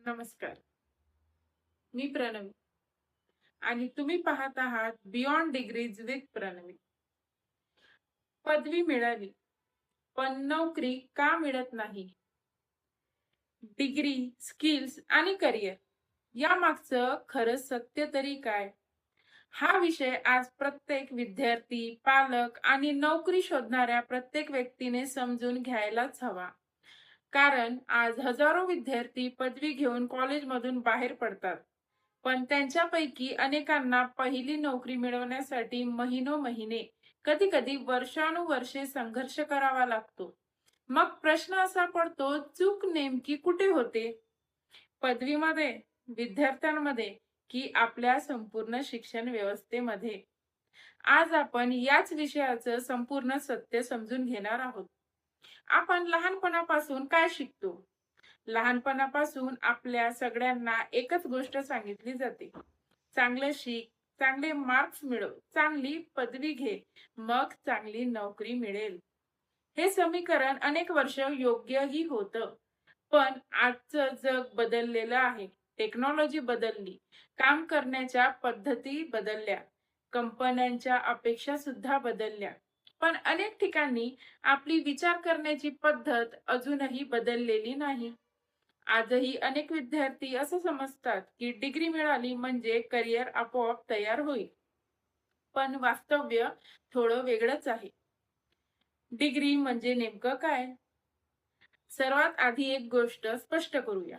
नमस्कार. मी प्रणवी आणि तुम्ही पाहत आहात बियॉन्ड डिग्रीज विथ प्रणवी. पदवी मिळाली, पण नोकरी का मिळत नाही? डिग्री, स्किल्स आणि करिअर यामागचं खरं सत्य तरी काय? हा विषय आज प्रत्येक विद्यार्थी, पालक आणि नोकरी शोधणाऱ्या प्रत्येक व्यक्तीने समजून घ्यायलाच हवा. कारण आज हजारो विद्यार्थी पदवी घेऊन कॉलेजमधून बाहेर पडतात. पण त्यांच्यापैकी अनेकांना पहिली नोकरी मिळवण्यासाठी महिनोमहिने, कधी-कधी वर्षानुवर्षे संघर्ष करावा लागतो. मग प्रश्न असा पडतो, चूक नेमकी कुठे होते? पदवीमध्ये, विद्यार्थ्यांमध्ये की आपल्या संपूर्ण शिक्षण व्यवस्थेमध्ये? आज आपण याच विषयाचं संपूर्ण सत्य समजून घेणार आहोत. आपण लहानपणापासून काय शिकतो? लहानपणापासून आपल्या सगळ्यांना एकच गोष्ट सांगितली जाते. चांगलं शिक, चांगले मार्क्स मिळव, चांगली पदवी घे, मग चांगली नोकरी मिळेल. हे समीकरण अनेक वर्ष योग्यही होतं. पण आजचं जग बदललेलं आहे. टेक्नॉलॉजी बदलली, काम करण्याच्या पद्धती बदलल्या, कंपन्यांच्या अपेक्षा सुद्धा बदलल्या. पण अनेक ठिकाणी आपली विचार करण्याची पद्धत अजूनही बदललेली नाही. आजही अनेक विद्यार्थी असं समजतात की डिग्री मिळाली म्हणजे करिअर आपोआप तयार होईल. पण वास्तव्य थोडं वेगळंच आहे. डिग्री म्हणजे नेमकं काय? सर्वात आधी एक गोष्ट स्पष्ट करूया.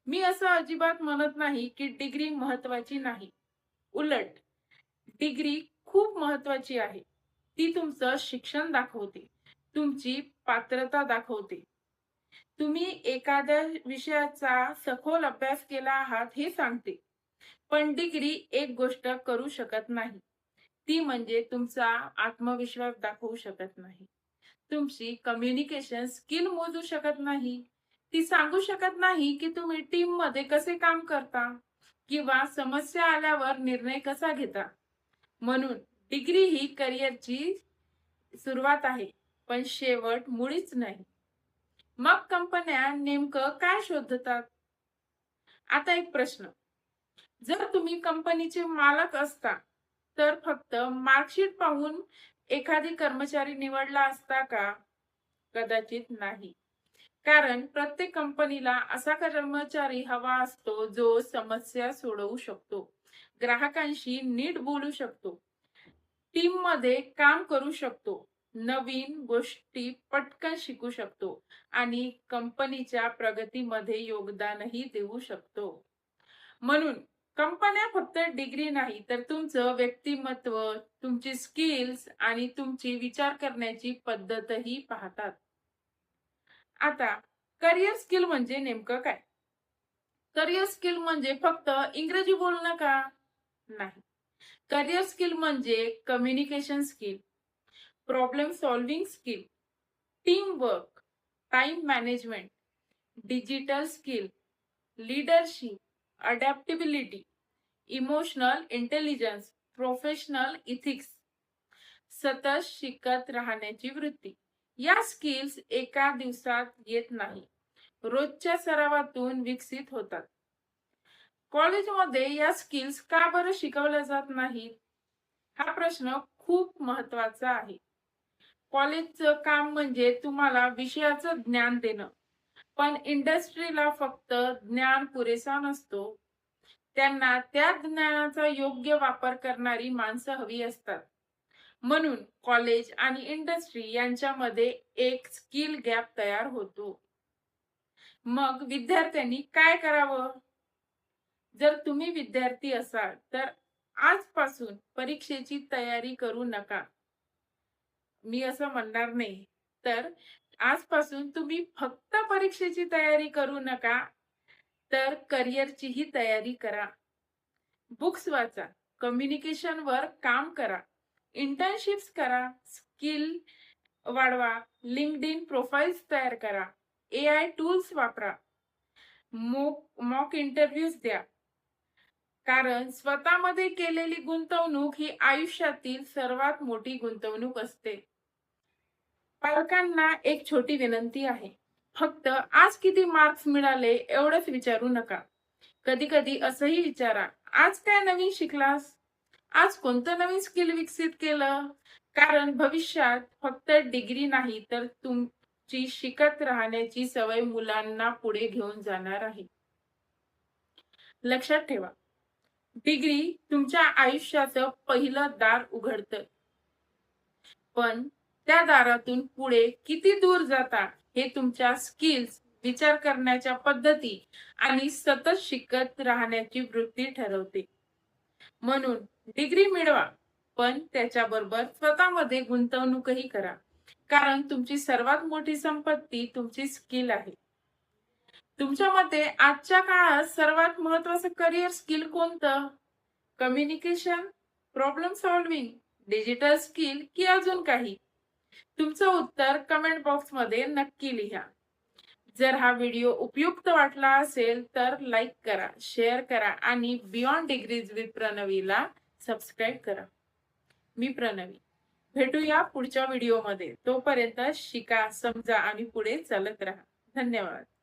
मी असं अजिबात म्हणत नाही की डिग्री महत्वाची नाही. उलट, डिग्री खूप महत्वाची आहे. ती तुमचं शिक्षण दाखवते, तुमची पात्रता दाखवते. तुम्ही एखाद्या विषयाचा सखोल अभ्यास केला आहात हे सांगते. पण डिग्री एक गोष्ट करू शकत नाही. ती म्हणजे तुमचा आत्मविश्वास दाखवू शकत नाही. तुमची कम्युनिकेशन स्किल मोजू शकत नाही. ती सांगू शकत नाही की तुम्ही टीम मध्ये कसे काम करता किंवा समस्या आल्यावर निर्णय कसा घेता. म्हणून डिग्री ही करिअरची सुरुवात आहे, पण शेवट मुळीच नाही. मग कंपन्या नेमकं काय शोधतात? आता एक प्रश्न. जर तुम्ही कंपनीचे मालक असता, तर फक्त मार्कशीट पाहून एखादी कर्मचारी निवडला असता का? कदाचित नाही. कारण प्रत्येक कंपनीला असा कर्मचारी हवा असतो जो समस्या सोडवू शकतो, ग्राहकांशी नीट बोलू शकतो, टीम मध्ये काम करू शकतो, नवीन गोष्टी पटकन शिकू शकतो आणि कंपनीच्या प्रगतीमध्ये योगदानही देऊ शकतो. म्हणून कंपन्या फक्त डिग्री नाही तर तुमचं व्यक्तिमत्व, तुमची स्किल्स आणि तुमची विचार करण्याची पद्धतही पाहतात. आता करिअर स्किल म्हणजे नेमकं काय? करिअर स्किल म्हणजे फक्त इंग्रजी बोलणं का? नाही. करिअर स्किल म्हणजे communication skill, problem solving skill, team work, time management, digital skill, leadership, adaptability, emotional intelligence, professional ethics, सतत शिकत राहण्याची वृत्ती. या स्किल्स एका दिवसात येत नाही, रोजच्या सरावातून विकसित होतात. कॉलेजमध्ये या स्किल्स का बरं शिकवल्या जात नाहीत? हा प्रश्न खूप महत्वाचा आहे. कॉलेजचं काम म्हणजे तुम्हाला विषयाचं ज्ञान देणं, पण इंडस्ट्रीला फक्त ज्ञान पुरेसा नसतो. त्यांना त्या ज्ञानाचा योग्य वापर करणारी माणसं हवी असतात. म्हणून कॉलेज आणि इंडस्ट्री यांच्यामध्ये एक स्किल गॅप तयार होतो. मग विद्यार्थ्यांनी काय करावं? जर तुम्ही विद्यार्थी असाल तर आजपासून परीक्षेची तयारी करू नका. मी असं म्हणणार नाही. तर आजपासून तुम्ही फक्त परीक्षेची तयारी करू नका, तर करिअरचीही तयारी करा. बुक्स वाचा, कम्युनिकेशनवर काम करा, इंटर्नशिप्स करा, स्किल वाढवा, लिंक्डइन प्रोफाइल्स तयार करा, AI टूल्स वापरा, मॉक इंटरव्ह्यूज द्या. कारण स्वतःमध्ये केलेली गुंतवणूक ही आयुष्यातील सर्वात मोठी गुंतवणूक असते. पालकांना एक छोटी विनंती आहे. फक्त आज किती मार्क्स मिळाले एवढंच विचारू नका. कधी कधी असंही विचारा, आज काय नवीन शिकलास? आज कोणतं नवीन स्किल विकसित केलं? कारण भविष्यात फक्त डिग्री नाही तर तुमची शिकत राहण्याची सवय मुलांना पुढे घेऊन जाणार आहे. लक्षात ठेवा, डिग्री तुमच्या आयुष्याचं पहिलं दार उघडतं, पण त्या दारातून पुढे किती दूर जाता हे तुमच्या स्किल्स, विचार करण्याच्या पद्धती आणि सतत शिकत राहण्याची वृत्ती ठरवते. म्हणून डिग्री मिळवा, पण त्याच्याबरोबर स्वतःमध्ये गुंतवणूकही करा. कारण तुमची सर्वात मोठी संपत्ती तुमची स्किल आहे. तुमच्या मते आजच्या काळात सर्वात महत्त्वाचं करिअर स्किल कोणतं? Communication, problem solving, digital skill की अजून काही? तुमचं उत्तर कमेंट बॉक्समध्ये नक्की लिहा. जर हा व्हिडिओ उपयुक्त वाटला असेल तर लाईक करा, शेअर करा आणि बियॉन्ड डिग्रीज विथ प्रणवीला सबस्क्राईब करा. मी प्रणवी. भेटूया पुढच्या व्हिडिओमध्ये. तोपर्यंत शिका, समजा आणि पुढे चालत राहा. धन्यवाद.